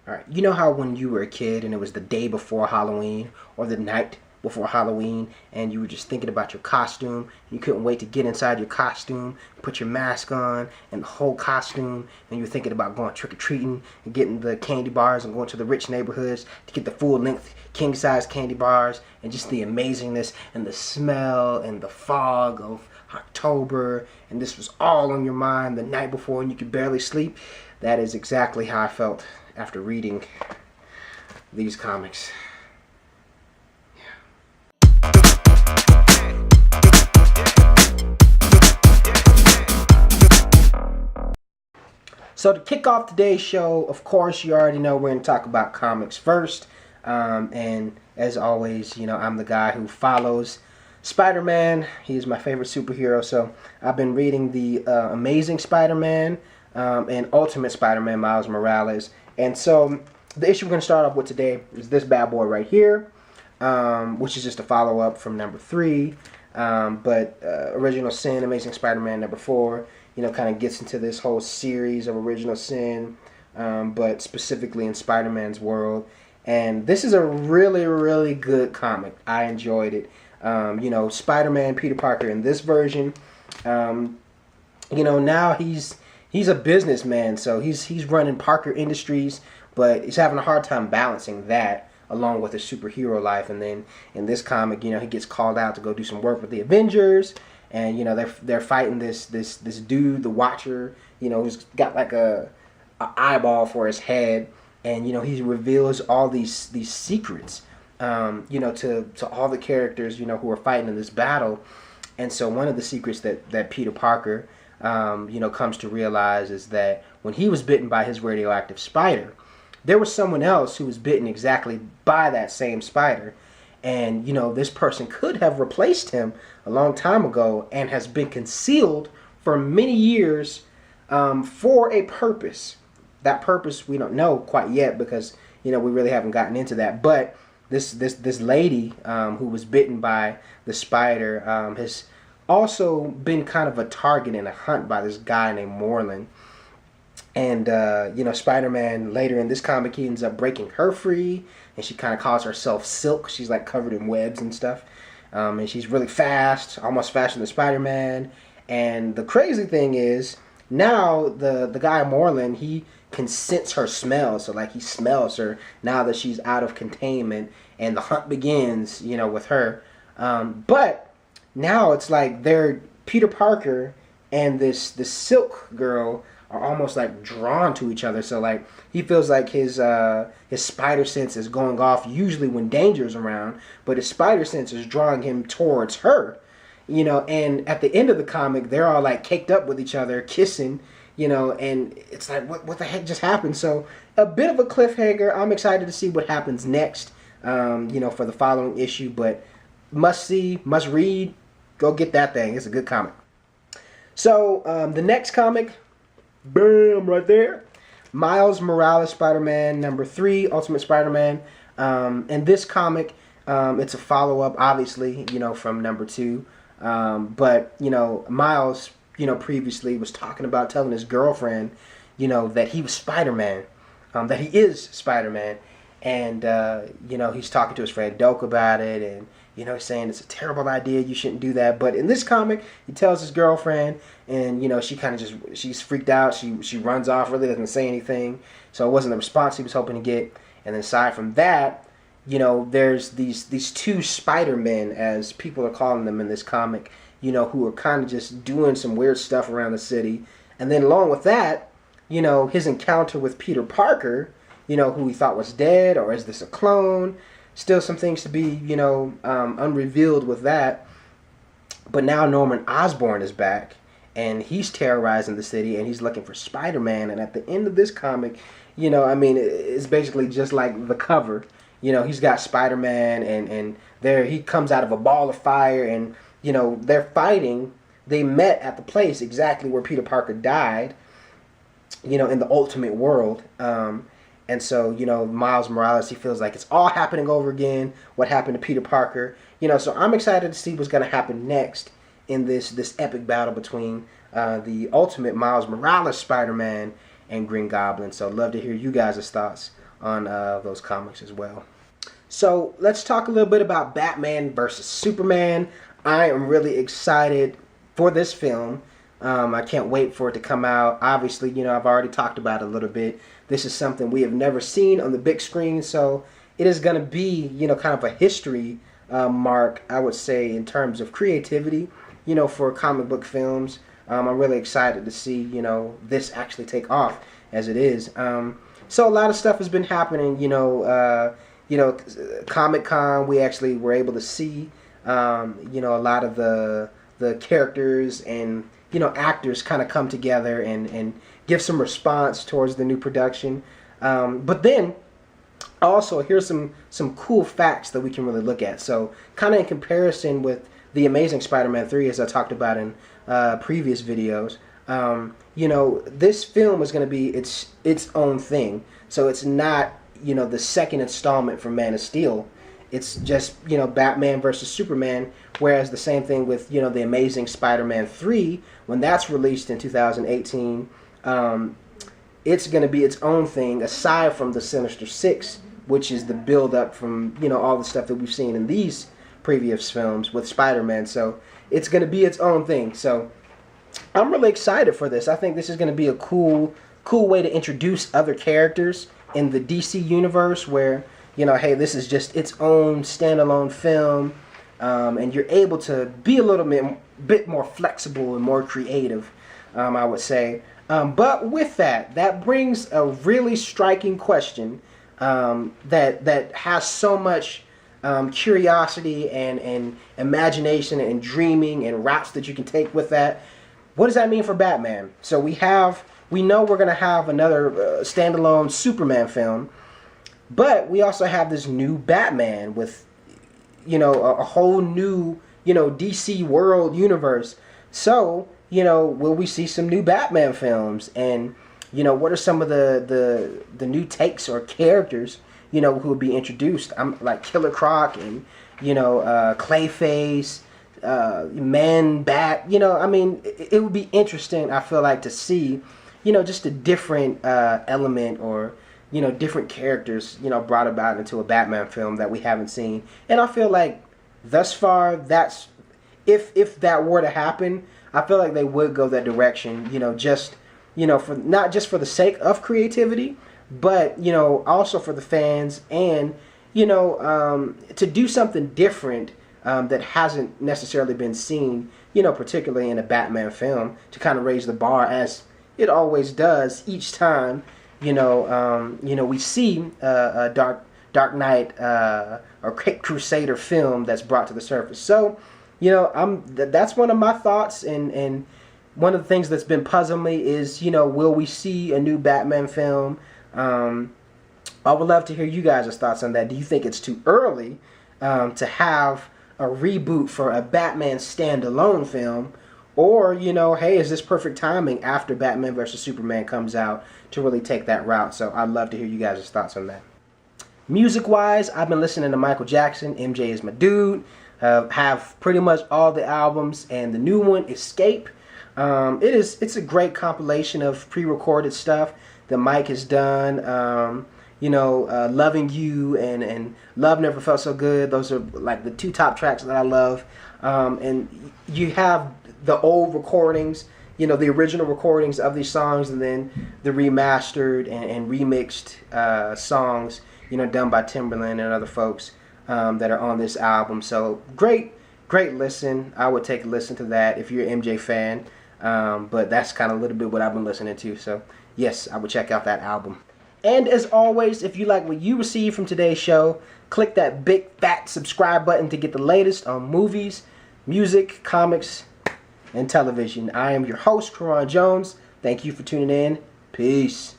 All right, you know how when you were a kid and it was the day before Halloween or the night before Halloween and you were just thinking about your costume, and you couldn't wait to get inside your costume, put your mask on and the whole costume, and you were thinking about going trick-or-treating and getting the candy bars and going to the rich neighborhoods to get the full-length king-size candy bars, and just the amazingness and the smell and the fog of October, and this was all on your mind the night before and you could barely sleep. That is exactly how I felt after reading these comics. So to kick off today's show, of course, you already know we're going to talk about comics first. And as always, you know, I'm the guy who follows Spider-Man. He's my favorite superhero. So I've been reading the Amazing Spider-Man and Ultimate Spider-Man, Miles Morales. And so the issue we're going to start off with today is this bad boy right here, which is just a follow-up from number 3. But Original Sin, Amazing Spider-Man number 4, you know, kind of gets into this whole series of Original Sin, but specifically in Spider-Man's world. And this is a really, really good comic. I enjoyed it. You know, Spider-Man, Peter Parker in this version, you know, now he's a businessman, so he's running Parker Industries, but he's having a hard time balancing that along with his superhero life. And then in this comic, you know, he gets called out to go do some work with the Avengers, and you know they're fighting this dude, the Watcher, you know, who's got like a eyeball for his head, and you know he reveals all these secrets, you know, to all the characters, you know, who are fighting in this battle. And so one of the secrets that Peter Parker, you know, comes to realize is that when he was bitten by his radioactive spider, there was someone else who was bitten exactly by that same spider. And, you know, this person could have replaced him a long time ago and has been concealed for many years for a purpose. That purpose we don't know quite yet because, you know, we really haven't gotten into that. But this lady who was bitten by the spider has also been kind of a target and a hunt by this guy named Moreland. And, you know, Spider-Man later in this comic, he ends up breaking her free. And she kind of calls herself Silk. She's like covered in webs and stuff. And she's really fast, almost faster than Spider-Man. And the crazy thing is, now the guy Moreland, he can sense her smell. So like he smells her now that she's out of containment. And the hunt begins, you know, with her. But now it's like they're Peter Parker and this Silk girl are almost like drawn to each other. So like he feels like his spider sense is going off usually when danger is around, but his spider sense is drawing him towards her, you know. And at the end of the comic, they're all like caked up with each other, kissing, you know, and it's like what the heck just happened? So a bit of a cliffhanger. I'm excited to see what happens next, you know, for the following issue. But must see, must read. Go get that thing. It's a good comic. So the next comic. Bam, right there. Miles Morales Spider-Man number 3, Ultimate Spider-Man. And this comic, it's a follow-up, obviously, you know, from number 2. But, you know, Miles, you know, previously was talking about telling his girlfriend, you know, that he was Spider-Man, that he is Spider-Man. And, you know, he's talking to his friend Doak about it, and, you know, he's saying it's a terrible idea, you shouldn't do that. But in this comic, he tells his girlfriend, and, you know, she kind of she's freaked out. She runs off, really doesn't say anything. So it wasn't the response he was hoping to get. And then aside from that, you know, there's these two Spider-Men, as people are calling them in this comic, you know, who are kind of just doing some weird stuff around the city. And then along with that, you know, his encounter with Peter Parker, you know, who he thought was dead, or is this a clone? Still some things to be, you know, unrevealed with that. But now Norman Osborn is back, and he's terrorizing the city, and he's looking for Spider-Man. And at the end of this comic, you know, I mean, it's basically just like the cover. You know, he's got Spider-Man, and there he comes out of a ball of fire, and, you know, they're fighting. They met at the place exactly where Peter Parker died, you know, in the Ultimate world. And so, you know, Miles Morales, he feels like it's all happening over again, what happened to Peter Parker. You know, so I'm excited to see what's going to happen next in this epic battle between the Ultimate Miles Morales Spider-Man and Green Goblin. So I'd love to hear you guys' thoughts on those comics as well. So let's talk a little bit about Batman versus Superman. I am really excited for this film. I can't wait for it to come out. Obviously, you know, I've already talked about it a little bit. This is something we have never seen on the big screen, so it is going to be, you know, kind of a history mark, I would say, in terms of creativity, you know, for comic book films. I'm really excited to see, you know, this actually take off as it is. So a lot of stuff has been happening, you know, Comic-Con, we actually were able to see, you know, a lot of the characters and, you know, actors kind of come together and give some response towards the new production. But then, also, here's some cool facts that we can really look at. So, kind of in comparison with The Amazing Spider-Man 3, as I talked about in previous videos, you know, this film is going to be its own thing. So it's not, you know, the second installment from Man of Steel. It's just, you know, Batman versus Superman, whereas the same thing with, you know, The Amazing Spider-Man 3, when that's released in 2018, it's going to be its own thing, aside from the Sinister Six, which is the build-up from, you know, all the stuff that we've seen in these previous films with Spider-Man. So it's going to be its own thing. So I'm really excited for this. I think this is going to be a cool way to introduce other characters in the DC universe where, you know, hey, this is just its own standalone film, and you're able to be a little bit more flexible and more creative, I would say. But with that brings a really striking question that has so much curiosity and imagination and dreaming and routes that you can take with that. What does that mean for Batman? So we know we're going to have another standalone Superman film, but we also have this new Batman with, you know, a whole new, you know, DC world universe. So, you know, will we see some new Batman films? And, you know, what are some of the new takes or characters, you know, who will be introduced? I'm like Killer Croc and, you know, Clayface, Man-Bat. You know, I mean, it would be interesting, I feel like, to see, you know, just a different element or, you know, different characters, you know, brought about into a Batman film that we haven't seen. And I feel like thus far, that's, if that were to happen, I feel like they would go that direction, you know, just, you know, for not just for the sake of creativity, but, you know, also for the fans and, you know, to do something different that hasn't necessarily been seen, you know, particularly in a Batman film, to kind of raise the bar as it always does each time, you know, we see a Dark Knight or Crusader film that's brought to the surface. So, you know, that's one of my thoughts, and one of the things that's been puzzling me is, you know, will we see a new Batman film? I would love to hear you guys' thoughts on that. Do you think it's too early to have a reboot for a Batman standalone film? Or, you know, hey, is this perfect timing after Batman vs. Superman comes out to really take that route? So I'd love to hear you guys' thoughts on that. Music-wise, I've been listening to Michael Jackson. MJ is my dude. Have pretty much all the albums, and the new one, Xscape. It's a great compilation of pre-recorded stuff that Mike has done. You know, Loving You and Love Never Felt So Good. Those are like the two top tracks that I love. And you have the old recordings, you know, the original recordings of these songs, and then the remastered and remixed songs, you know, done by Timberland and other folks that are on this album. So great listen. I would take a listen to that if you're an MJ fan. But that's kind of a little bit what I've been listening to. So yes, I would check out that album. And as always, if you like what you received from today's show, click that big fat subscribe button to get the latest on movies, music, comics, and television. I am your host, Kuraan Jones. Thank you for tuning in. Peace.